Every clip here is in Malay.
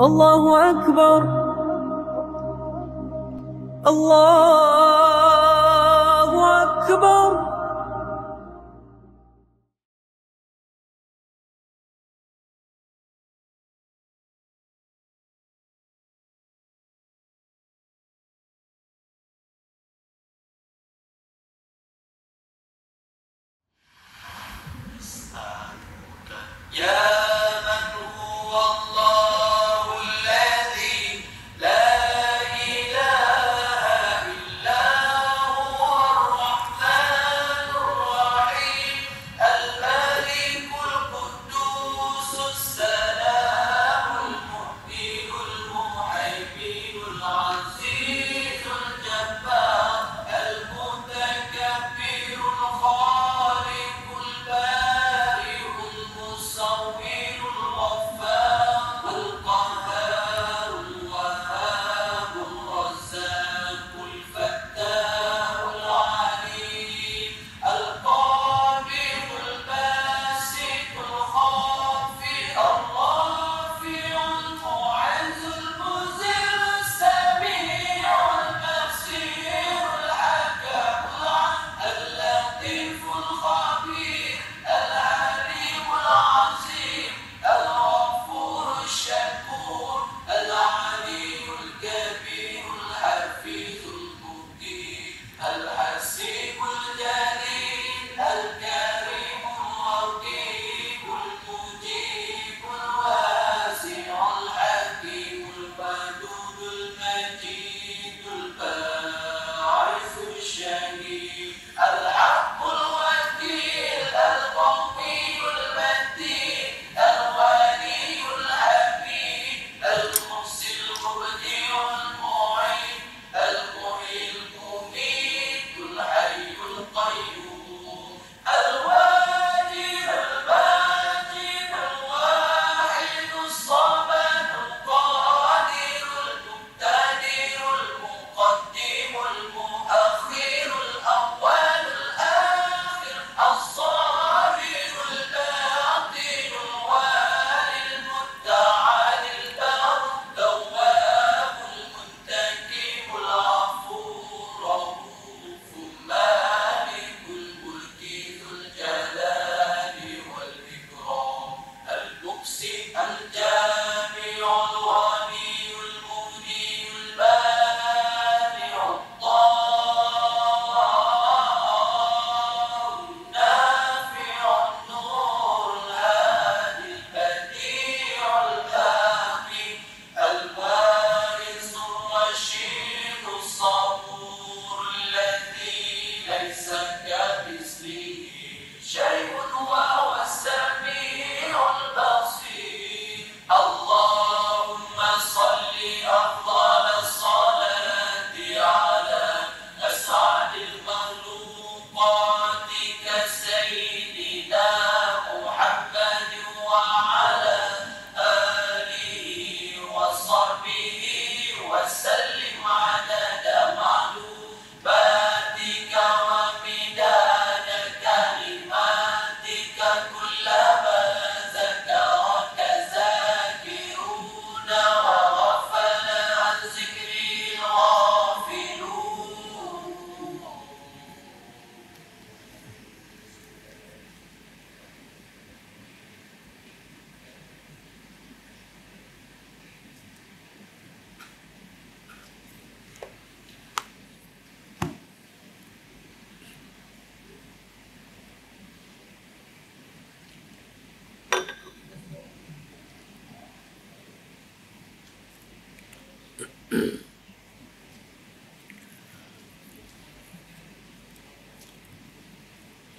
الله أكبر الله أكبر.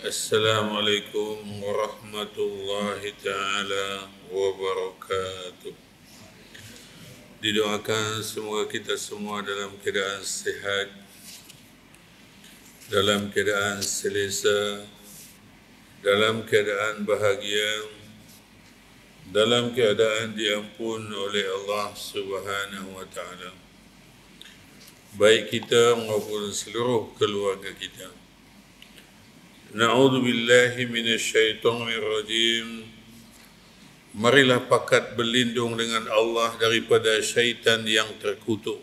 Assalamualaikum warahmatullahi ta'ala wabarakatuh. Didoakan semoga kita semua dalam keadaan sihat, dalam keadaan selesa, dalam keadaan bahagia, dalam keadaan diampun oleh Allah Subhanahu wa ta'ala, baik kita maupun seluruh keluarga kita. Na'udzu billahi minasyaitonir rajim. marilah pakat berlindung dengan Allah daripada syaitan yang terkutuk.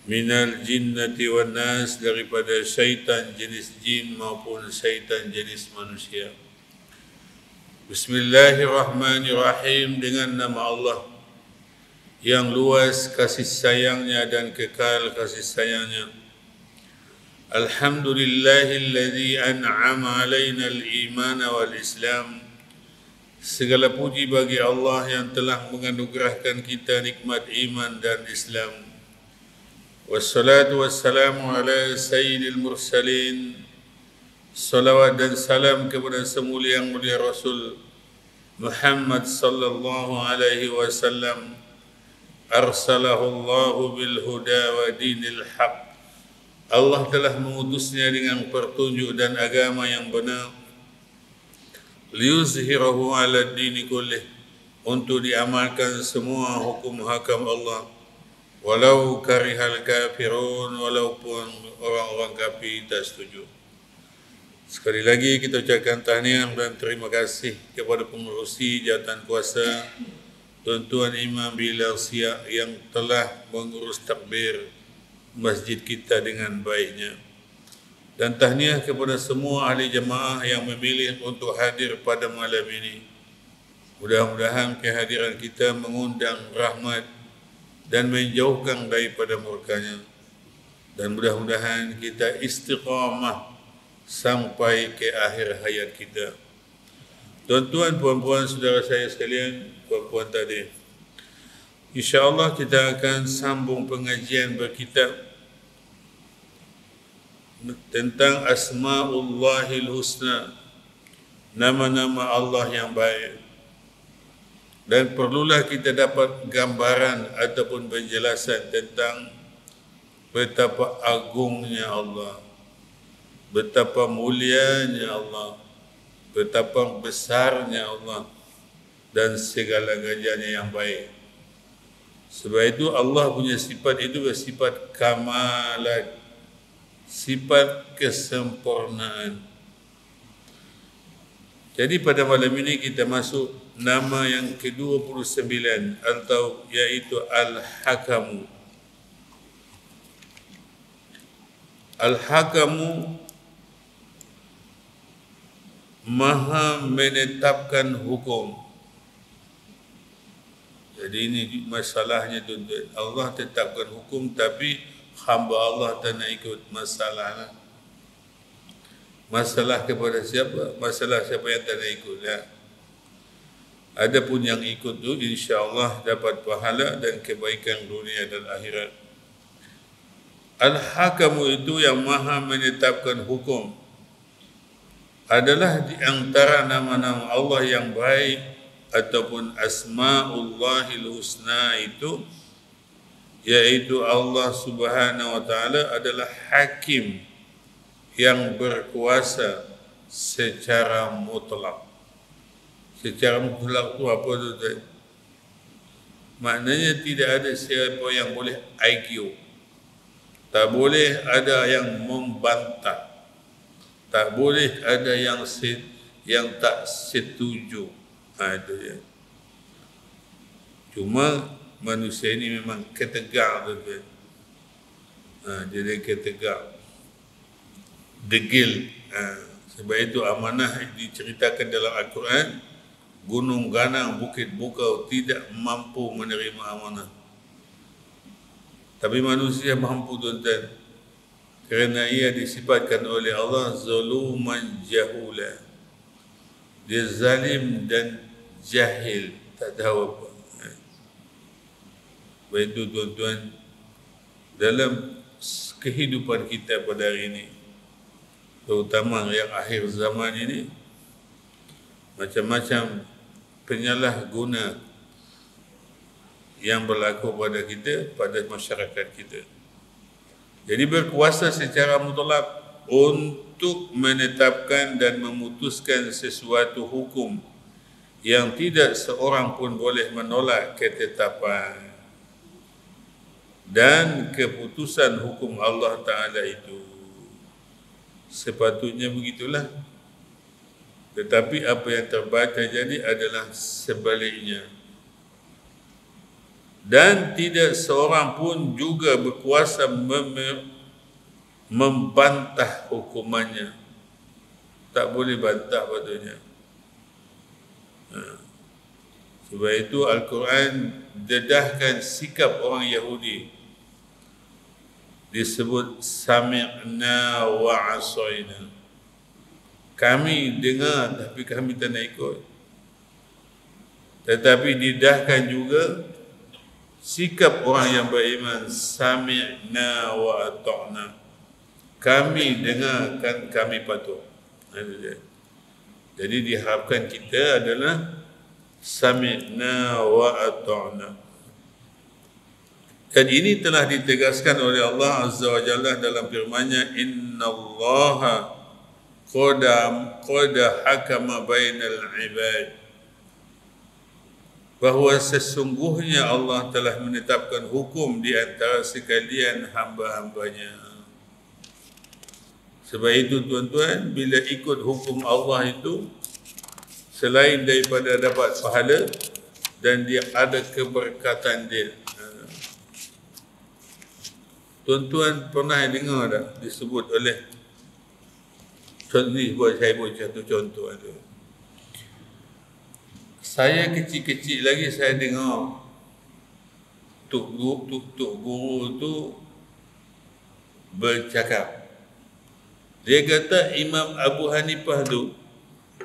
Minal jinnati wan nas, daripada syaitan jenis jin maupun syaitan jenis manusia. Bismillahirrahmanirrahim, dengan nama Allah yang luas kasih sayangnya dan kekal kasih sayangnya. Alhamdulillahilladzi an'ama alaina al-iman wal islam. Segala puji bagi Allah yang telah menganugerahkan kita nikmat iman dan Islam. Wassalatu wassalamu ala sayyidil mursalin. Salawat dan salam kepada semulia yang mulia Rasul Muhammad sallallahu alaihi wasallam. Arsalahu Allahu bil huda wa dinil haq. Allah telah mengutusnya dengan petunjuk dan agama yang benar. Liyuzhirahu ala dini kullih, untuk diamalkan semua hukum hakam Allah. Walau karihal kafirun, walaupun orang-orang kafir tak setuju. Sekali lagi kita ucapkan tahniah dan terima kasih kepada pengerusi jawatan kuasa Tuan-Tuan Imam Bilal Siak yang telah mengurus takbir masjid kita dengan baiknya. Dan tahniah kepada semua ahli jemaah yang memilih untuk hadir pada malam ini. Mudah-mudahan kehadiran kita mengundang rahmat dan menjauhkan daripada murkanya. Dan mudah-mudahan kita istiqamah sampai ke akhir hayat kita. Tuan-tuan, puan-puan, saudara saya sekalian, puan-puan tadi, InsyaAllah kita akan sambung pengajian berkitab tentang Asma'ullahil Husna, nama-nama Allah yang baik. Dan perlulah kita dapat gambaran ataupun penjelasan tentang betapa agungnya Allah, betapa mulianya Allah, betapa besarnya Allah dan segala gajahnya yang baik. Sebab itu Allah punya sifat itu bersifat kamalat, sifat kesempurnaan. Jadi pada malam ini kita masuk nama yang ke-29 atau iaitu Al-Hakamu. Al-Hakamu Maha menetapkan hukum. Jadi ini masalahnya tuan-tuan. Allah tetapkan hukum tapi hamba Allah tak nak ikut masalah. Masalah kepada siapa? Masalah siapa yang tak nak ikut. Adapun yang ikut tu insya-Allah dapat pahala dan kebaikan dunia dan akhirat. Al-Hakamu itu yang maha menetapkan hukum adalah di antara nama-nama Allah yang baik ataupun Asma'ullahil Husna itu, yaitu Allah Subhanahu wa taala adalah hakim yang berkuasa secara mutlak. Secara mutlak itu apa tu? Maknanya tidak ada siapa yang boleh IQ. Tak boleh ada yang membantah. Tak boleh ada yang tak setuju. Itu ya. Cuma manusia ini memang ketegak betul. Jadi ketegak, degil. Sebab itu amanah diceritakan dalam Al-Quran, gunung ganang, bukit bukau tidak mampu menerima amanah. Tapi manusia mampu tuan-tuan, kerana ia disifatkan oleh Allah zaluman jahula. Dia zalim dan jahil, tak tahu apa. Baik itu tuan-tuan, dalam kehidupan kita pada hari ini, terutama yang akhir zaman ini, macam-macam penyalahguna yang berlaku pada kita, pada masyarakat kita. Jadi berkuasa secara mutlak untuk menetapkan dan memutuskan sesuatu hukum yang tidak seorang pun boleh menolak ketetapan dan keputusan hukum Allah Ta'ala itu. Sepatutnya begitulah. Tetapi apa yang terbaca jadi adalah sebaliknya. Dan tidak seorang pun juga berkuasa membantah hukumannya. Tak boleh bantah patutnya. Sebab itu Al-Quran dedahkan sikap orang Yahudi. Disebut sami'na wa asaina. Kami dengar tapi kami tak nak ikut. Tetapi didahkan juga sikap orang yang beriman, sami'na wa ata'na. Kami dengarkan, kami patuh. Jadi diharapkan kita adalah sami'na wa ata'na. Dan ini telah ditegaskan oleh Allah Azza wa Jalla dalam firman-Nya, innallaha qad hakama bainal ibad. Bahawa sesungguhnya Allah telah menetapkan hukum di antara sekalian hamba-hambanya. Sebab itu tuan-tuan, bila ikut hukum Allah itu, selain daripada dapat pahala, dan dia ada keberkatan dia. Tuan-tuan pernah dengar tak disebut oleh, contoh buat saya buat satu contoh ada. Saya kecil-kecil lagi saya dengar tuk guru tu bercakap. Dia kata Imam Abu Hanifah tu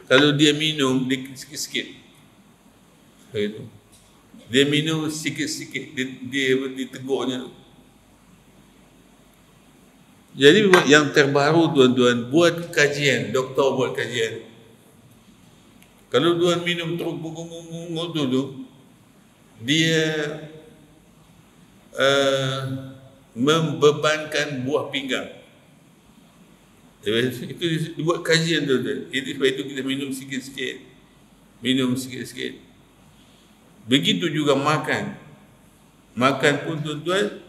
kalau dia minum dia sikit-sikit. Dia minum sikit-sikit, dia ditegurnya. Jadi yang terbaru tuan-tuan, buat kajian, doktor buat kajian. Kalau tuan minum terus dulu, dia membebankan buah pinggang. Itu dibuat kajian tuan-tuan. Jadi sebab itu kita minum sikit-sikit. Minum sikit-sikit. Begitu juga makan. Makan pun tuan-tuan,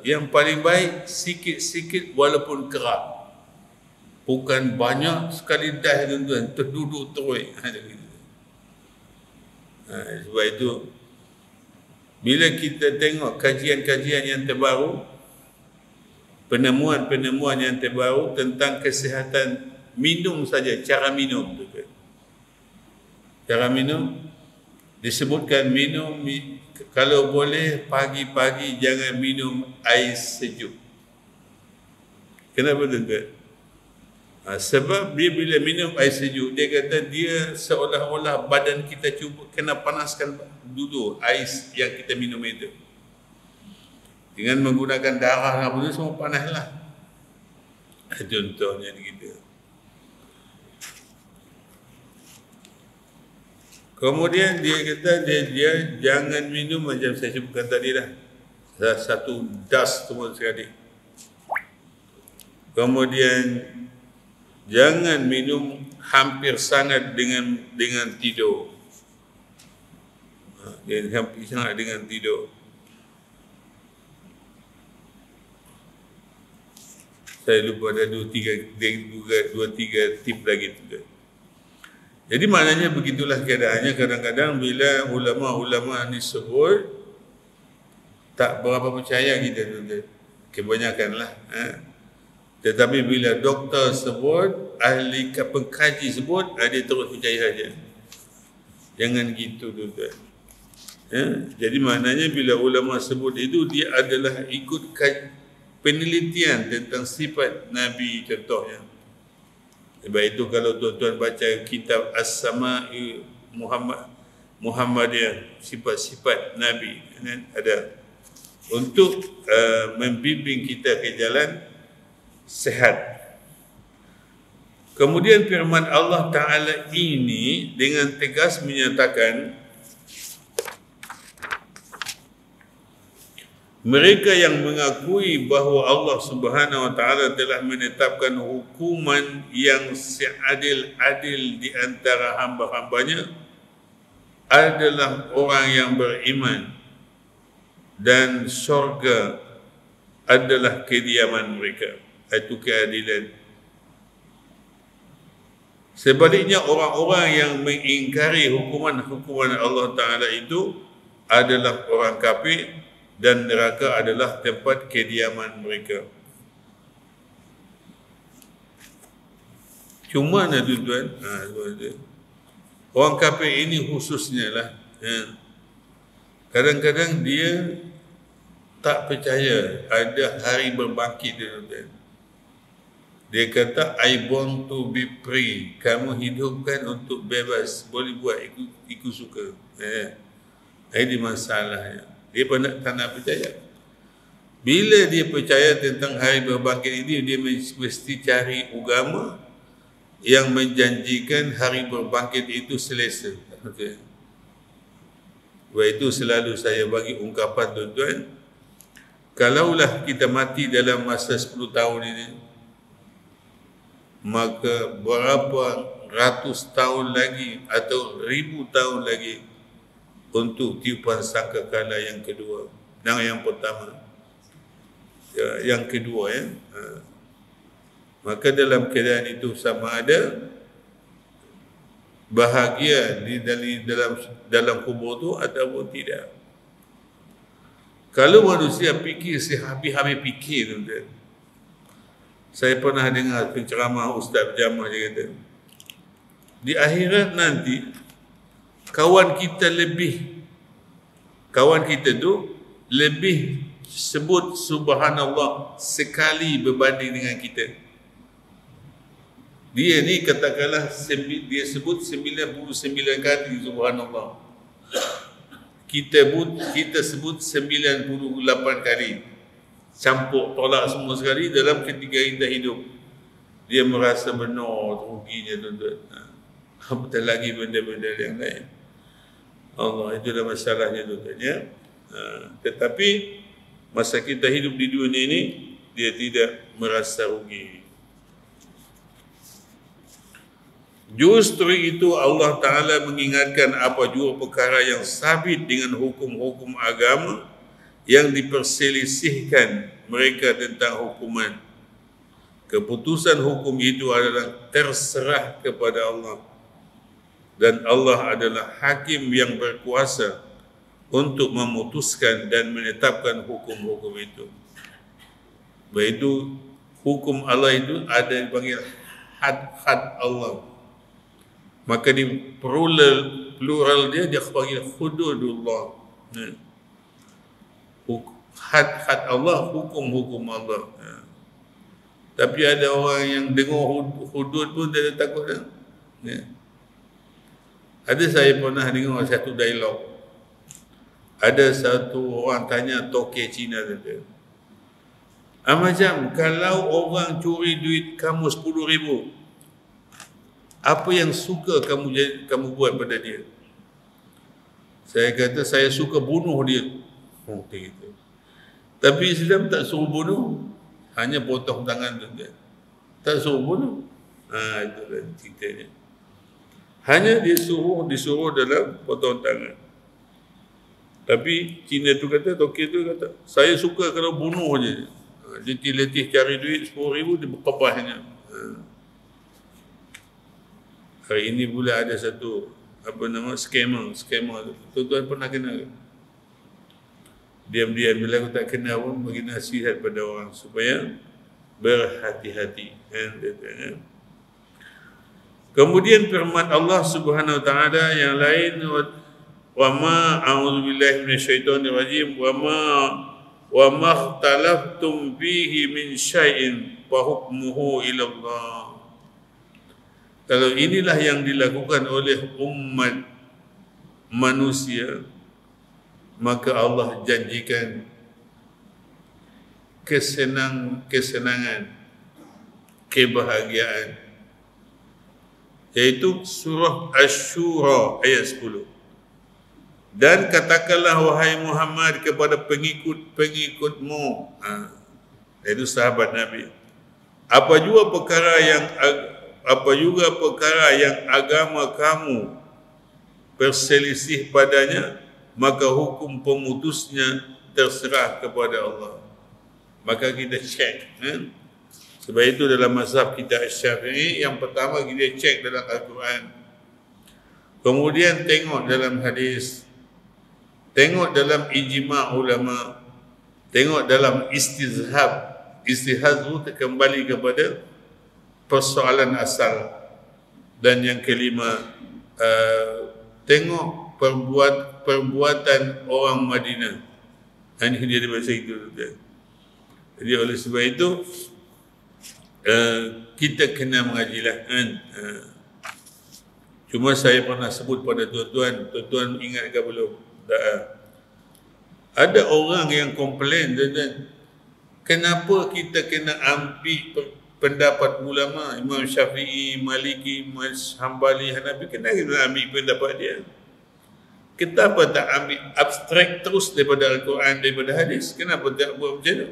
yang paling baik sikit-sikit walaupun kerap. Bukan banyak sekali dah tuan-tuan, terduduk terus. Sebab itu bila kita tengok kajian-kajian yang terbaru, penemuan-penemuan yang terbaru tentang kesihatan minum saja, cara minum tuan-tuan. Cara minum disebutkan minum, kalau boleh pagi-pagi jangan minum air sejuk. Kenapa tuan-tuan? Sebab dia bila minum air sejuk, dia kata dia seolah-olah badan kita cuba kena panaskan dulu air yang kita minum itu. Dengan menggunakan darah apa tu semua panaslah. Contohnya gitu. Kemudian dia kata dia jangan minum macam saya sebutkan tadi dah. Satu das semua sekali. Kemudian jangan minum hampir sangat dengan tidur. Dia hampir sangat dengan tidur. Saya lupa ada dua tiga tip lagi tu. Jadi maknanya begitulah keadaannya. Kadang-kadang bila ulama-ulama ni sebut, tak berapa percaya kita tu. Kebanyakanlah. Tetapi bila doktor sebut, ahli pengkaji sebut, dia terus percaya saja. Jangan gitu tuan-tuan. Jadi maknanya bila ulama sebut itu, dia adalah ikut penelitian tentang sifat Nabi contohnya. Sebab itu kalau tuan-tuan baca kitab As-Sama'i Muhammadiyah, sifat-sifat Nabi, ada untuk membimbing kita ke jalan sehat. Kemudian firman Allah Ta'ala ini dengan tegas menyatakan mereka yang mengakui bahawa Allah Subhanahu Wa Ta'ala telah menetapkan hukuman yang seadil-adil di antara hamba-hambanya adalah orang yang beriman dan syurga adalah kediaman mereka. Itu keadilan. Sebaliknya orang-orang yang mengingkari hukuman Allah Ta'ala itu adalah orang kafir dan neraka adalah tempat kediaman mereka. Cuma tuan-tuan, orang kafir ini khususnya lah, kadang-kadang dia tak percaya ada hari berbangkit dia, tuan. Dia kata, I born to be free. Kamu hidupkan untuk bebas, boleh buat ikut suka. Ini masalahnya. Dia tak nak percaya. Bila dia percaya tentang hari berbangkit ini, dia mesti cari agama yang menjanjikan hari berbangkit itu selesa. Okay. Sebab itu selalu saya bagi ungkapan, tuan-tuan, kalaulah kita mati dalam masa 10 tahun ini, maka berapa ratus tahun lagi atau 1000 tahun lagi untuk tiupan sangkakala yang kedua dan yang pertama, yang kedua, maka dalam keadaan itu sama ada bahagia di dalam kubur itu ataupun tidak. Kalau manusia fikir sehabis-habis fikir, tuan-tuan. Saya pernah dengar penceramah Ustaz Jamah, dia kata, di akhirat nanti kawan kita tu lebih sebut subhanallah sekali berbanding dengan kita. Dia ni katakanlah dia sebut 99 kali subhanallah. Kita sebut 98 kali. Campur tolak semua sekali dalam ketiga indah hidup. Dia merasa benar ruginya, tuan-tuan. Apatah lagi benda-benda yang lain. Allah, itulah masalahnya, tuan-tuan, ya. Tetapi masa kita hidup di dunia ini, dia tidak merasa rugi. Justru itu Allah Ta'ala mengingatkan apa jua perkara yang sabit dengan hukum-hukum agama yang diperselisihkan mereka tentang hukuman. Keputusan hukum itu adalah terserah kepada Allah. Dan Allah adalah hakim yang berkuasa untuk memutuskan dan menetapkan hukum-hukum itu. Baik itu, hukum Allah itu ada dipanggil had-had Allah. Maka di plural dia panggil hududullah. Had-had Allah, hukum-hukum Allah. Tapi ada orang yang dengar hudud pun dia takut. Ada saya pernah dengar satu dialog. Ada satu orang tanya toke Cina tadi. Macam kalau orang curi duit kamu 10,000, apa yang suka kamu buat pada dia? Saya kata saya suka bunuh dia. Gitu. Tapi Islam tak suruh bunuh, hanya potong tangan dia. Tak suruh bunuh. Itu lah ceritanya. Hanya disuruh dalam potong tangan. Tapi Cina tu kata, Tokyo tu kata, saya suka kalau bunuh je. Letih cari duit 10,000, dia berkepahnya. Hari ini pula ada satu scammer. Tuan-tuan pernah kenal ke? Diam-diam bila aku tak kenal pun bagi nasihat pada orang supaya berhati-hati. Kemudian firman Allah Subhanahu wa taala yang lain, wa ma a'udzubillahi minasyaitonir rajim wa ma ikhtalaftum fihi min syai'in fa hukmuhu ila Allah. Kalau inilah yang dilakukan oleh umat manusia, maka Allah janjikan kesenangan, kebahagiaan. Yaitu surah Asy-Syura ayat 10. Dan katakanlah wahai Muhammad kepada pengikut-pengikutmu, yaitu sahabat Nabi, apa juga perkara yang agama kamu berselisih padanya, maka hukum pemutusnya terserah kepada Allah. Maka kita cek Sebab itu dalam mazhab kita Syafi'i, yang pertama kita cek dalam Al-Quran, kemudian tengok dalam hadis, tengok dalam ijma' ulama, tengok dalam istizhab. Istihad itu kembali kepada persoalan asal. Dan yang kelima, tengok perbuatan orang Madinah. Ini dia ada bahasa itu. Jadi oleh sebab itu kita kena mengajilah kan. Cuma saya pernah sebut pada tuan-tuan ingat ke belum? Tak. Ada orang yang komplain, tuan-tuan, kenapa kita kena ambil pendapat ulama, Imam Syafi'i, Maliki, Hambali, Hanafi, kenapa kita ambil pendapat dia? Kita apa tak ambil abstrak terus daripada Al-Quran, daripada hadis? Kenapa tak buat macam tu?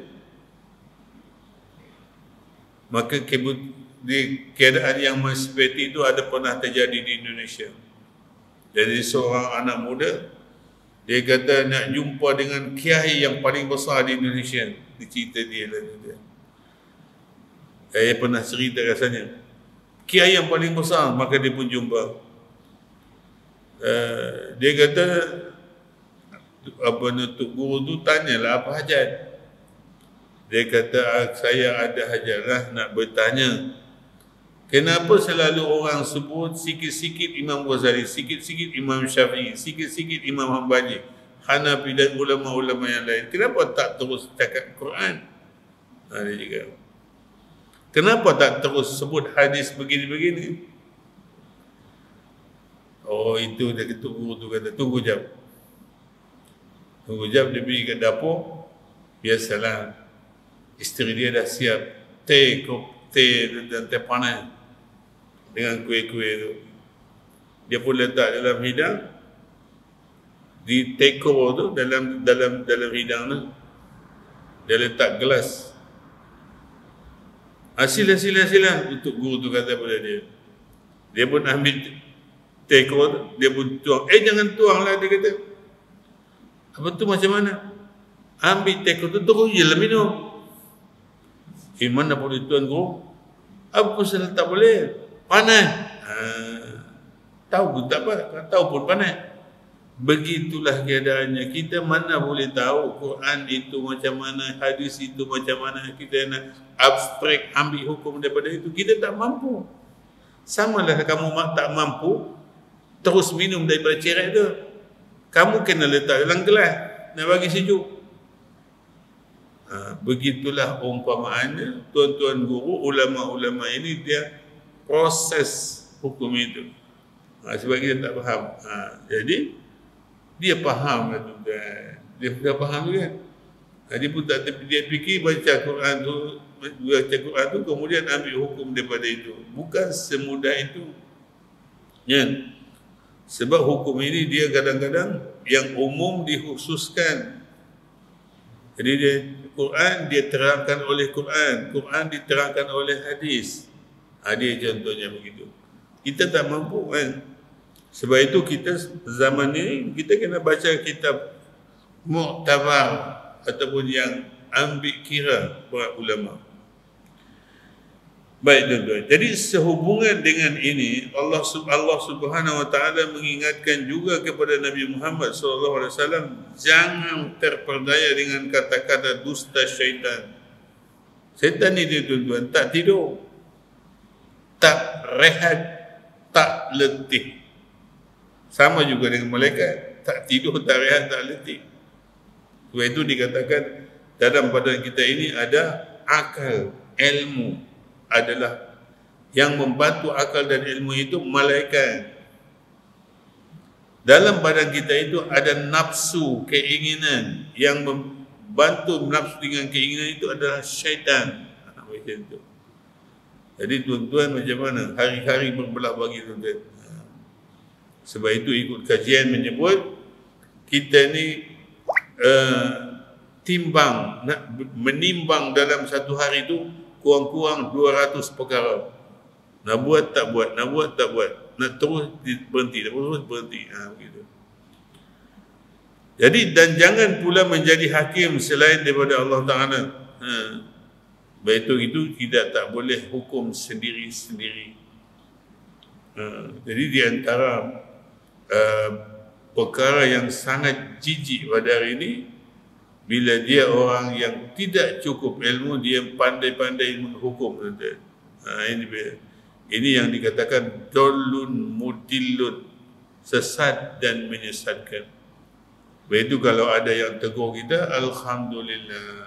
Maka di keadaan yang seperti itu ada pernah terjadi di Indonesia. Jadi seorang anak muda, dia kata nak jumpa dengan kiai yang paling besar di Indonesia. Dia cerita dia lah. Saya pernah cerita rasanya. Kiai yang paling besar, maka dia pun jumpa. Dia kata, Tuk Guru tu tanyalah apa hajat. Dia kata, saya ada hajat lah nak bertanya. Kenapa selalu orang sebut sikit-sikit Imam Ghazali, sikit-sikit Imam Syafi'i, sikit-sikit Imam Hambali, Hanafi dan ulama-ulama yang lain? Kenapa tak terus cakap Quran? Dia juga. Kenapa tak terus sebut hadis begini-begini? Oh, itu dia Tuk Guru tu kata, tunggu jap. Tunggu jap, dia pergi ke dapur. Biasalah, isteri dia dah siap teh dan teh panas dengan kuih-kuih tu. Dia pun letak dalam hidang, di teko tu, dalam hidang tu dia letak gelas. Sila untuk guru tu kata pada dia. Dia pun ambil teko tu, dia pun tuang. Jangan tuang lah, dia kata. Apa tu macam mana? Ambil teko tu, terus je lah minum. Mana boleh tuan guru? Apa pasal tak boleh? Panas. Tahu pun tak apa, tahu pun panas. Begitulah keadaannya. Kita mana boleh tahu Quran itu macam mana, hadis itu macam mana. Kita nak abstrak ambil hukum daripada itu, kita tak mampu. Samalah kamu tak mampu terus minum daripada cerek tu. Kamu kena letak dalam gelas, nak bagi sejuk. Begitulah umpamaannya. Tuan-tuan guru, ulama-ulama ini dia proses hukum itu. Sebab kita tak faham. Jadi dia faham lah tuan. Dia sudah faham kan. Dia pun tak, dia fikir baca Quran tu kemudian ambil hukum daripada itu. Bukan semudah itu. Ya. Sebab hukum ini dia kadang-kadang yang umum dikhususkan. Jadi Quran dia terangkan oleh Quran, Quran diterangkan oleh hadis. Dia contohnya begitu. Kita tak mampu kan. Sebab itu kita zaman ini kita kena baca kitab muktabar ataupun yang ambil kira para ulama. Baik tuan-tuan. Jadi sehubungan dengan ini Allah Subhanahu Wa Taala mengingatkan juga kepada Nabi Muhammad SAW, jangan terperdaya dengan kata-kata dusta syaitan. Syaitan ni dia tuan-tuan tak tidur, tak rehat, tak letih. Sama juga dengan malaikat, tak tidur, tak rehat, tak letih. Sebab itu dikatakan dalam badan kita ini ada akal, ilmu adalah yang membantu akal dan ilmu itu malaikat. Dalam badan kita itu ada nafsu, keinginan, yang membantu nafsu dengan keinginan itu adalah syaitan. Macam itu. Jadi tuan-tuan macam mana? Hari-hari berbelah bagi tuan-tuan. Sebab itu ikut kajian menyebut kita ni timbang, menimbang dalam satu hari itu kurang-kurang 200 perkara. Nak buat tak buat, nak buat tak buat, nak terus berhenti, nak terus berhenti. Begitu. Jadi dan jangan pula menjadi hakim selain daripada Allah Ta'ala. Itu kita tak boleh hukum sendiri-sendiri. Jadi di antara perkara yang sangat jijik pada hari ini, bila dia orang yang tidak cukup ilmu, dia pandai-pandai menghukum. Ini yang dikatakan dolun mudillun, sesat dan menyesatkan. Begitu kalau ada yang tegur kita, alhamdulillah,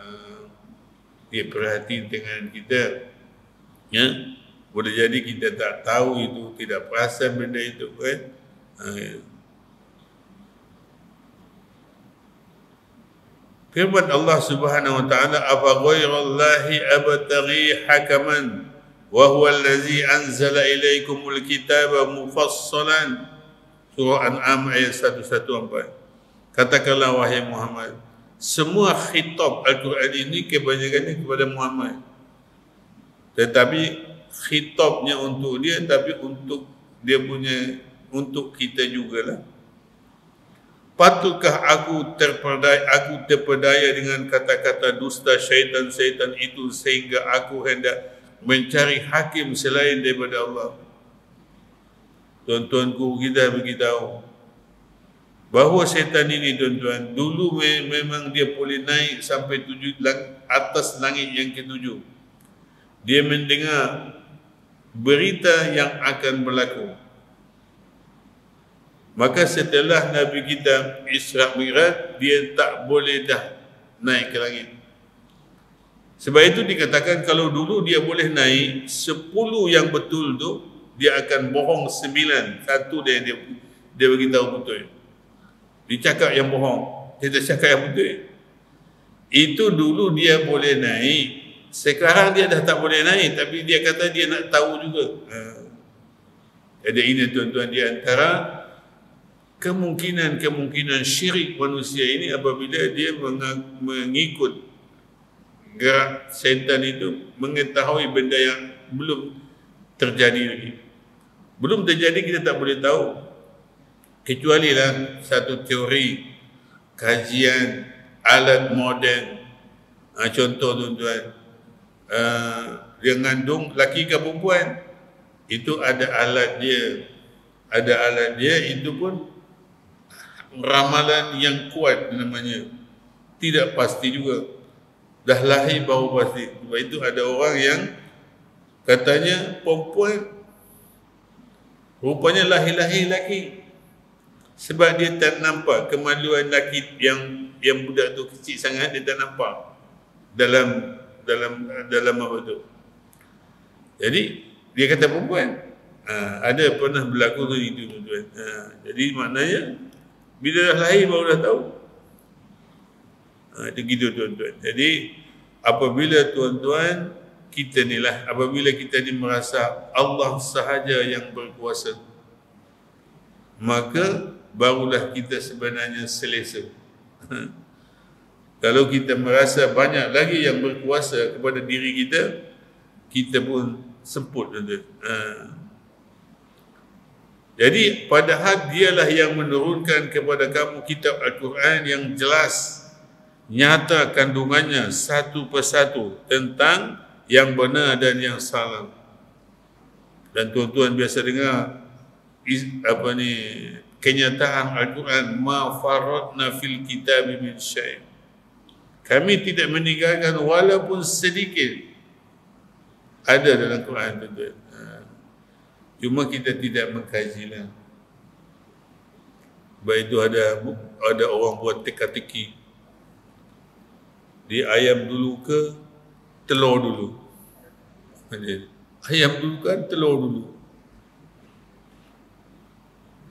dia perhati dengan kita, ya. Boleh jadi kita tak tahu itu, tidak perasan benda itu, kan? Firman Allah Subhanahu wa taala, afa ghairallahi abtaghi hakaman wa huwa allazi anzala ilaikumul kitaba mufassalan. Surah An'am ayat 114. Katakanlah wahai Muhammad, semua khitab Al-Quran ini kebanyakannya kepada Muhammad, tetapi khitabnya untuk dia, tapi untuk dia punya, untuk kita jugalah. Patutkah aku terpedaya dengan kata-kata dusta syaitan-syaitan itu sehingga aku hendak mencari hakim selain daripada Allah? Tuan-tuanku, kita beritahu bahawa syaitan ini, tuan-tuan, dulu memang dia boleh naik sampai atas langit yang ketujuh. Dia mendengar berita yang akan berlaku. Maka setelah Nabi kita Isra Mi'raj, dia tak boleh dah naik ke langit. Sebab itu dikatakan kalau dulu dia boleh naik 10 yang betul tu, dia akan bohong 9. Satu dia beritahu betul. Dia cakap yang bohong, kita cakap yang betul. Itu dulu dia boleh naik. Sekarang dia dah tak boleh naik, tapi dia kata dia nak tahu juga. Jadi ini, tuan-tuan, di antara kemungkinan syirik manusia ini apabila dia mengikut gerak syaitan itu, mengetahui benda yang belum terjadi lagi. Belum terjadi, kita tak boleh tahu. Kecuali lah satu teori kajian alat moden. Contoh, tuan-tuan, dia mengandung laki ke perempuan, itu ada alat dia, itu pun ramalan yang kuat namanya. Tidak pasti juga, dah lahir baru pasti. Sebab itu ada orang yang katanya perempuan rupanya lahir-lahir laki, sebab dia tak nampak kemaluan laki yang budak tu kecil sangat, dia tak nampak dalam apa tu. Jadi dia kata perempuan. Ada pernah berlaku tu itu, tuan-tuan. Jadi maknanya bila dah lahir baru dah tahu. Itu gitu, tuan-tuan. Jadi apabila, tuan-tuan, kita ni lah, apabila kita ni merasa Allah sahaja yang berkuasa, maka barulah kita sebenarnya selesa. Kalau kita merasa banyak lagi yang berkuasa kepada diri kita, kita pun semput, tuan-tuan. Jadi padahal dialah yang menurunkan kepada kamu kitab Al-Quran yang jelas, nyata kandungannya satu persatu tentang yang benar dan yang salah. Dan tuan-tuan biasa dengar kenyataan Al-Quran, ma faratna fil kitab min syai'. Kami tidak meninggalkan walaupun sedikit ada dalam Quran, tuan-tuan. Cuma kita tidak mengkajilah. Baik itu ada orang buat teka-teki. Dia ayam dulu ke telur dulu? Ayam dulu kan telur dulu.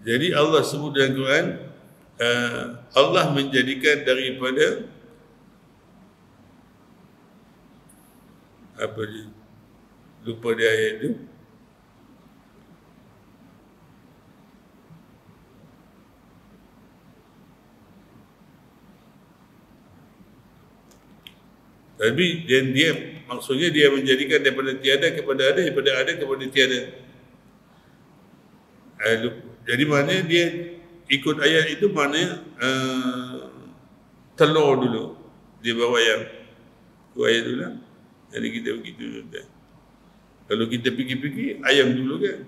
Jadi Allah sebut dalam Quran, Allah menjadikan daripada apa dia? Lupa dia ayat itu. Tapi dia maksudnya dia menjadikan daripada tiada kepada ada, daripada ada kepada tiada. Jadi maknanya dia ikut ayat itu, maknanya telur dulu dia bawa ayam. Itu ayat dulu lah. Jadi kita begitu tuan. Kalau kita fikir-fikir, ayam dulu kan.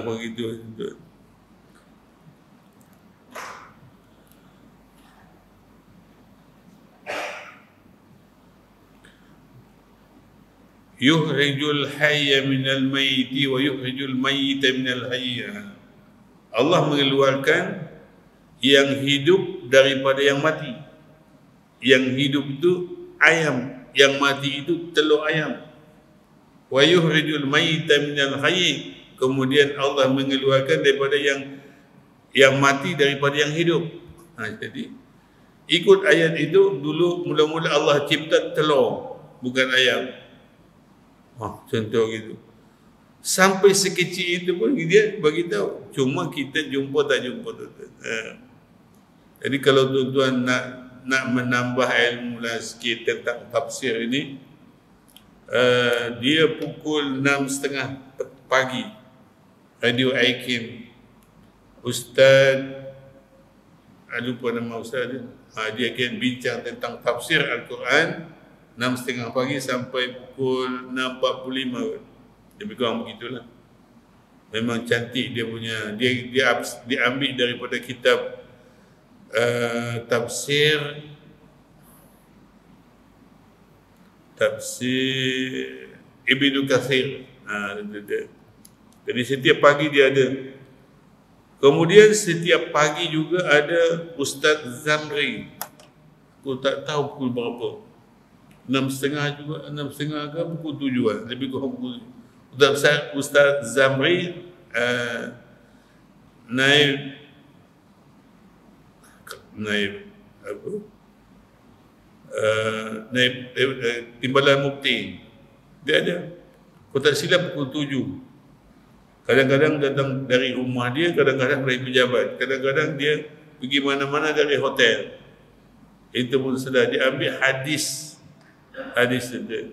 Begitu tuan. Yuhrijul hayya minal mayyiti wa yuhrijul mayyita minal hayy. Allah mengeluarkan yang hidup daripada yang mati. Yang hidup itu ayam, yang mati itu telur ayam. Wa yuhrijul mayyita minal hayy. Kemudian Allah mengeluarkan daripada yang mati daripada yang hidup. Jadi ikut ayat itu, dulu mula-mula Allah cipta telur, bukan ayam. Contoh gitu. Sampai sekecil itu pun dia bagi tahu. Cuma kita jumpa tak jumpa tuan. Jadi kalau tuan-tuan nak menambah ilmu lah sikit tentang tafsir ini, dia pukul 6.30 pagi, Radio Aikim, Ustaz, lupa nama Ustaz dia akan bincang tentang tafsir Al-Quran 6.30 pagi sampai pukul 6.45. Lebih kurang begitulah. Memang cantik dia punya. Dia ambil daripada kitab tafsir Ibnu Katsir. Jadi setiap pagi dia ada. Kemudian setiap pagi juga ada Ustaz Zamri. Aku tak tahu pukul berapa. 6.30 juga, 6.30 ke pukul 7 lah. Lebih kurang pukul 7. Ustaz Zamri naib Timbalan Mufti. Dia ada. Kalau tak silap pukul 7. Kadang-kadang datang dari rumah dia, kadang-kadang dari pejabat, kadang-kadang dia pergi mana-mana dari hotel. Itu pun sudah diambil hadis itu.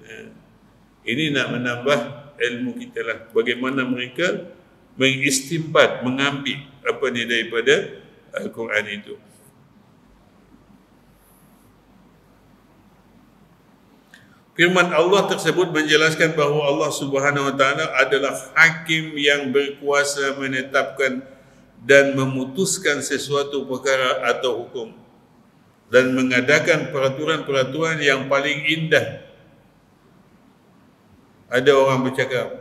Ini nak menambah ilmu kita lah. Bagaimana mereka mengistimbat, mengambil apa ni daripada Al-Quran itu. Firman Allah tersebut menjelaskan bahawa Allah Subhanahu Wa Taala adalah hakim yang berkuasa menetapkan dan memutuskan sesuatu perkara atau hukum dan mengadakan peraturan-peraturan yang paling indah. Ada orang bercakap,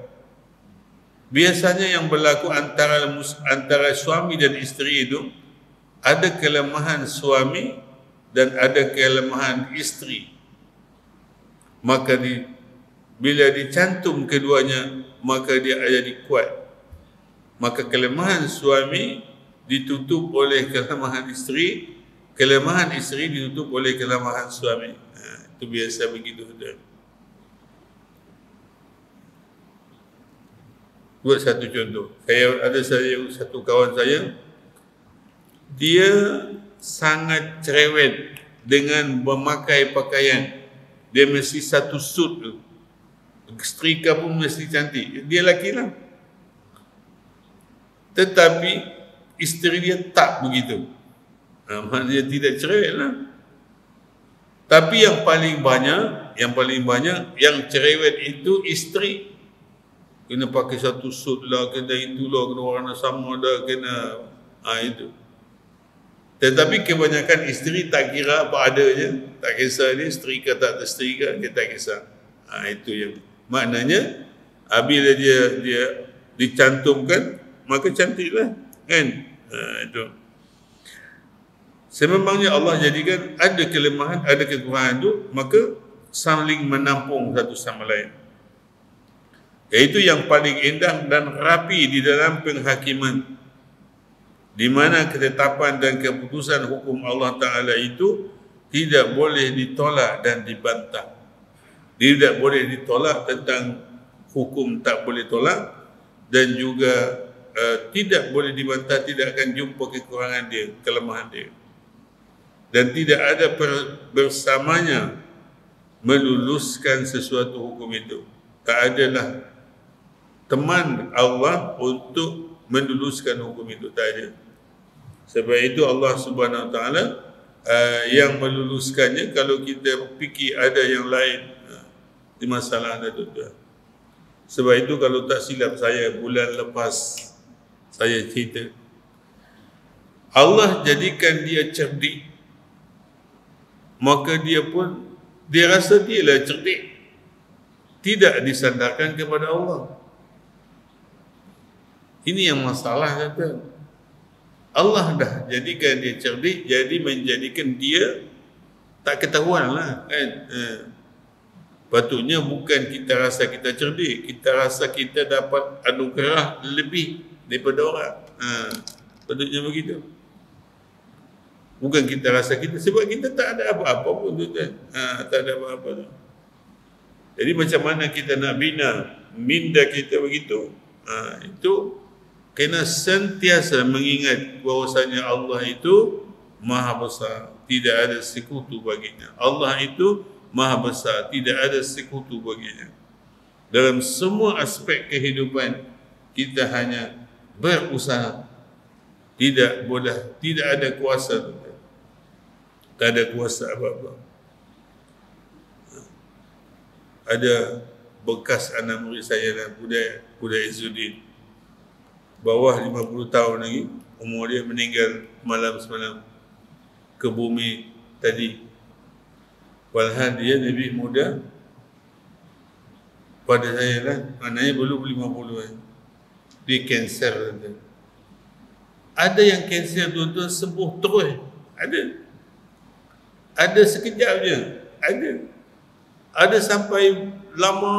biasanya yang berlaku antara suami dan isteri itu ada kelemahan suami dan ada kelemahan isteri. Maka bila dicantum keduanya, maka dia jadi kuat. Maka kelemahan suami ditutup oleh kelemahan isteri, kelemahan isteri ditutup oleh kelemahan suami. Itu biasa begitu. Buat satu contoh. Ada satu kawan saya, dia sangat cerewet dengan memakai pakaian. Dia mesti satu suit tu. Setrika pun mesti cantik. Dia lelaki lah. Tetapi isteri dia tak begitu. Dia tidak cerewet lah. Tapi yang paling banyak yang cerewet itu isteri. Kena pakai satu suit lah, kena itulah, kena warna sama dah, kena itu. Tetapi kebanyakan isteri tak kira apa ada je. Tak kisah dia setrika tak tersetrika, dia tak kisah. Itu yang maknanya bila dia dicantumkan, maka cantiklah, kan? Itu. Sememangnya Allah jadikan ada kelemahan, ada kekurangan itu, maka saling menampung satu sama lain. Iaitu yang paling indah dan rapi di dalam penghakiman, di mana ketetapan dan keputusan hukum Allah Ta'ala itu tidak boleh ditolak dan dibantah. Tidak boleh ditolak tentang hukum, tak boleh tolak, dan juga tidak boleh dibantah, tidak akan jumpa kekurangan dia, kelemahan dia. Dan tidak ada bersamanya meluluskan sesuatu hukum itu. Tak adalah teman Allah untuk meluluskan hukum itu, tak ada. Sebab itu Allah Subhanahu Wa Taala yang meluluskannya kalau kita fikir ada yang lain. Ini masalah anda tuan-tuan. Sebab itu kalau tak silap saya bulan lepas saya cerita, Allah jadikan dia cerdik, maka dia rasa dialah cerdik, tidak disandarkan kepada Allah. Ini yang masalah kata. Allah dah jadikan dia cerdik, jadi menjadikan dia tak ketahuan lah kan. Patutnya bukan kita rasa kita cerdik, kita rasa kita dapat anugerah lebih daripada orang. Patutnya begitu. Bukan kita rasa kita, sebab kita tak ada apa-apa pun tu kan. Tak ada apa-apa tu. Jadi macam mana kita nak bina minda kita begitu? Itu kena sentiasa mengingat bahawasanya Allah itu Maha Besar, tidak ada sekutu baginya. Allah itu Maha Besar, tidak ada sekutu baginya. Dalam semua aspek kehidupan kita hanya berusaha, tidak ada kuasa, tak ada kuasa apa-apa. Ada bekas anak murid saya dan Budak Izzuddin, bawah 50 tahun lagi, umur dia, meninggal malam semalam ke bumi tadi. Walhal dia lebih muda pada saya lah, maknanya belum 50 kan. Dia kanser. Ada yang kanser tuan-tuan sembuh terus. Ada sekejap je. Ada sampai lama.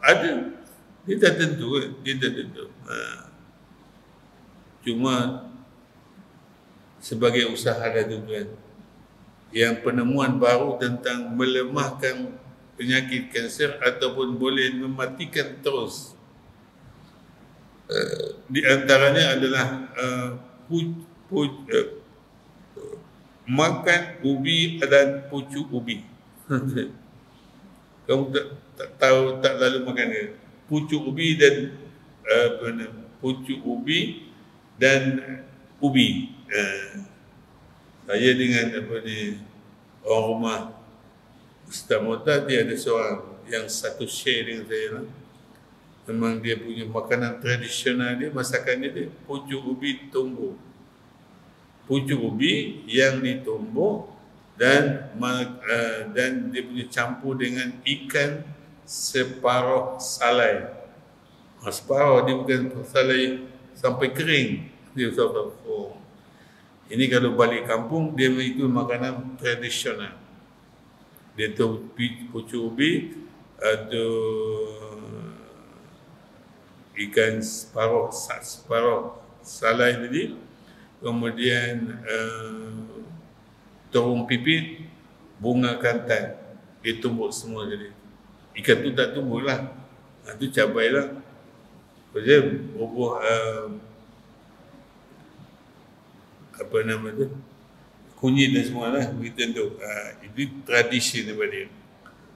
Ada. Dia tak tentu kan. Dia tak tentu. Cuma sebagai usaha dah tuan-tuan, yang penemuan baru tentang melemahkan penyakit kanser ataupun boleh mematikan terus, di antaranya adalah makan ubi dan pucuk ubi. Kamu tak tahu, tak lalu makan ke? Pucuk ubi dan ubi. Saya dengan orang rumah Ustaz Mu'tad, dia ada seorang yang satu share dengan saya lah. Memang dia punya makanan tradisional dia, masakannya dia pucuk ubi tumbuk. Pucuk ubi yang ditumbuk dan dia punya campur dengan ikan separuh salai. Separuh, dia bukan salai sampai kering. Dia sampai ini kalau balik kampung, dia itu makanan tradisional. Dia tu pucuk ubi, ada ikan separuh salai tadi, kemudian terung pipit, bunga kantan. Dia tumbuk semua tadi. Ikan tu tak tumbuk lah. Itu cabai lah. Dia bubuh apa nama tu, kunyit dan semua lah, begitu tu. Itu tradisi daripada dia.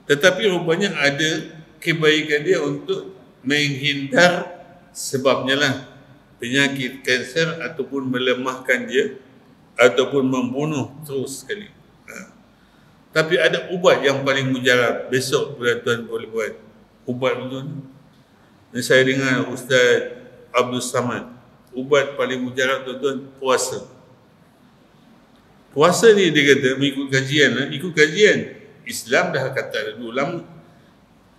Tetapi rupanya ada kebaikan dia untuk menghindar sebabnya lah penyakit kanser ataupun melemahkan dia ataupun membunuh terus sekali. Tapi ada ubat yang paling mujarab. Besok tuan boleh buat ubat tu. Saya dengar Ustaz Abdul Samad, ubat paling mujarab tuan-tuan, puasa. Puasa ni dia kata, mengikut kajian, Islam dah kata dulu lama,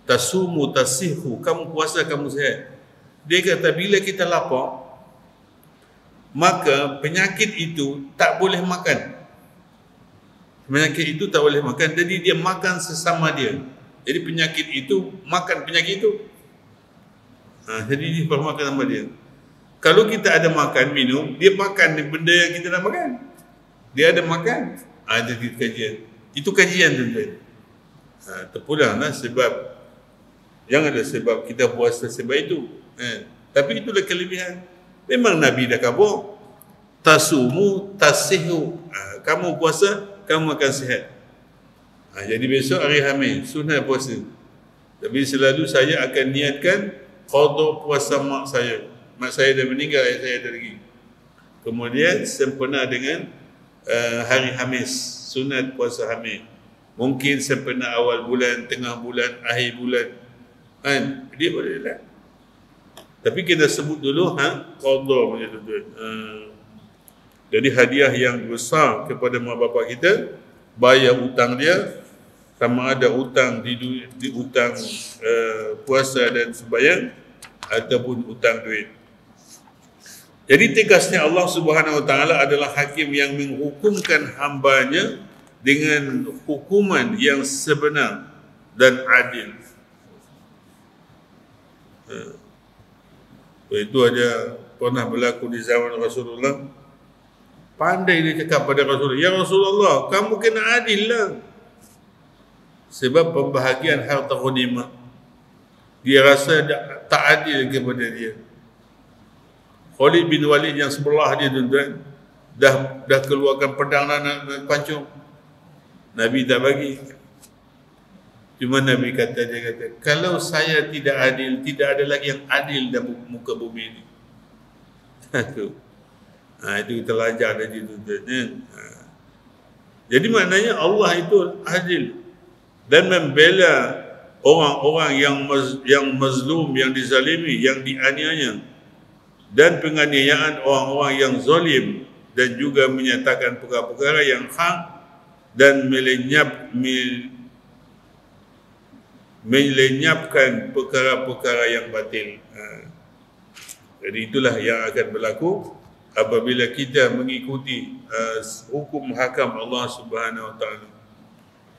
tasumu tasihu, kamu puasa kamu sihat. Dia kata bila kita lapar, maka penyakit itu tak boleh makan. Penyakit itu tak boleh makan, jadi dia makan sesama dia. Jadi penyakit itu makan penyakit itu. Jadi dia bermakan sama dia. Kalau kita ada makan minum, dia makan benda yang kita nak makan. Dia ada makan, ada kajian. Itu kajian tuan-tuan. Terpulanglah sebab, janganlah sebab kita puasa sebab itu. Tapi itulah kelebihan. Memang Nabi dah kabur. Tasumu tasihu. Kamu puasa, kamu akan sihat. Jadi besok hari Khamis, sunat puasa. Tapi selalu saya akan niatkan qada puasa mak saya. Mak saya dah meninggal, ayah saya ada lagi. Kemudian sempena dengan hari Khamis, sunat puasa Khamis. Mungkin sempena awal bulan, tengah bulan, akhir bulan, kan? Dia boleh lah. Tapi kita sebut dulu qada punya tuan. Jadi hadiah yang besar kepada mak bapak kita, bayar hutang dia, sama ada hutang di hutang puasa dan sembahyang ataupun hutang duit. Jadi tegasnya Allah Subhanahu Wa Taala adalah hakim yang menghukumkan hambanya dengan hukuman yang sebenar dan adil. Itu aja pernah berlaku di zaman Rasulullah. Pandai dia cakap pada Rasulullah, ya Rasulullah, kamu kena adil lah. Sebab pembahagian harta ghanimah, dia rasa tak adil kepada dia. Khalid bin Walid yang sebelah dia tuan-tuan, dah keluarkan pedang nak pancung. Nabi tak bagi. Cuma Nabi dia kata, kalau saya tidak adil, tidak ada lagi yang adil dalam muka bumi ini. Itu kita belajar dari tuan-tuan. Jadi maknanya Allah itu adil dan membela orang-orang yang mazlum, yang dizalimi, yang dianiaya, dan penganiayaan orang-orang yang zalim, dan juga menyatakan perkara-perkara yang hak dan melenyapkan perkara-perkara yang batil. Jadi itulah yang akan berlaku apabila kita mengikuti hukum hakam Allah Subhanahu Wa Taala.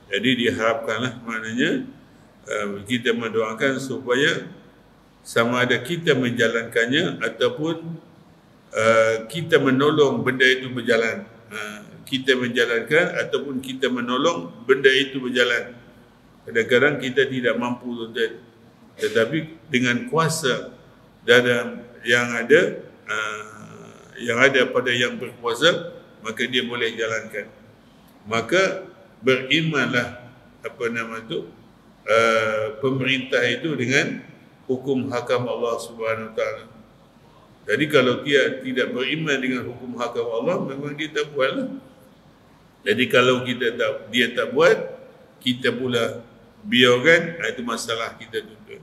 Jadi diharapkanlah, maknanya kita mendoakan supaya sama ada kita menjalankannya ataupun kita menolong benda itu berjalan. Kita menjalankan ataupun kita menolong benda itu berjalan. Kadang-kadang kita tidak mampu, tuan-tuan, tetapi dengan kuasa dan yang ada pada yang berkuasa, maka dia boleh jalankan. Maka berimanlah pemerintah itu dengan hukum hakam Allah Subhanahu Wa Taala. Jadi kalau dia tidak beriman dengan hukum hakam Allah, memang dia tak buatlah. Jadi kalau dia tak buat, kita pula biarkan, itu masalah kita tuan-tuan.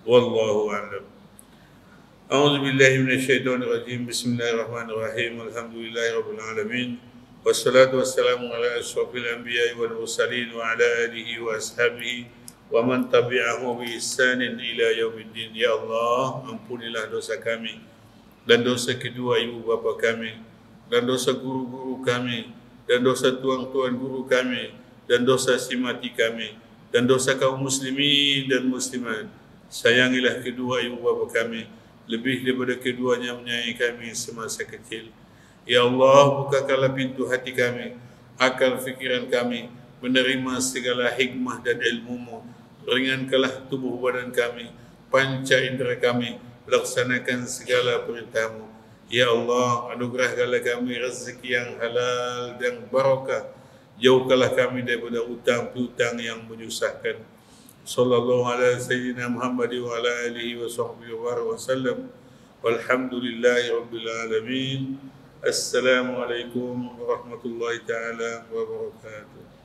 Wallahu a'lam. A'udzubillahi minasyaitonirrajim. Bismillahirrahmanirrahim. Alhamdulillahirabbil alamin. Wassalatu wassalamu ala asyrafil anbiya'i wal mursalin wa ala alihi wa ashabihi wa man tabi'ahu bi ihsanin ila yaumiddin. Ya Allah, ampunilah dosa kami dan dosa kedua ibu bapa kami, dan dosa guru-guru kami, dan dosa tuan-tuan guru kami, dan dosa si mati kami, dan dosa kaum muslimin dan muslimat. Sayangilah kedua ibu bapa kami lebih daripada keduanya menyayangi kami semasa kecil. Ya Allah, bukakanlah pintu hati kami, akal fikiran kami, menerima segala hikmah dan ilmu-Mu. Ringankanlah tubuh badan kami, panca indera kami, laksanakan segala perintah-Mu. Ya Allah, anugerahkanlah kami rezeki yang halal dan barakah. Jauhkanlah kami daripada hutang piutang yang menyusahkan. Sallallahu alaihi sayyidina Muhammad wa ala alihi wa sahbihi wa sallam. Walhamdulillahi rabbil alamin. Assalamualaikum warahmatullahi taala wabarakatuh.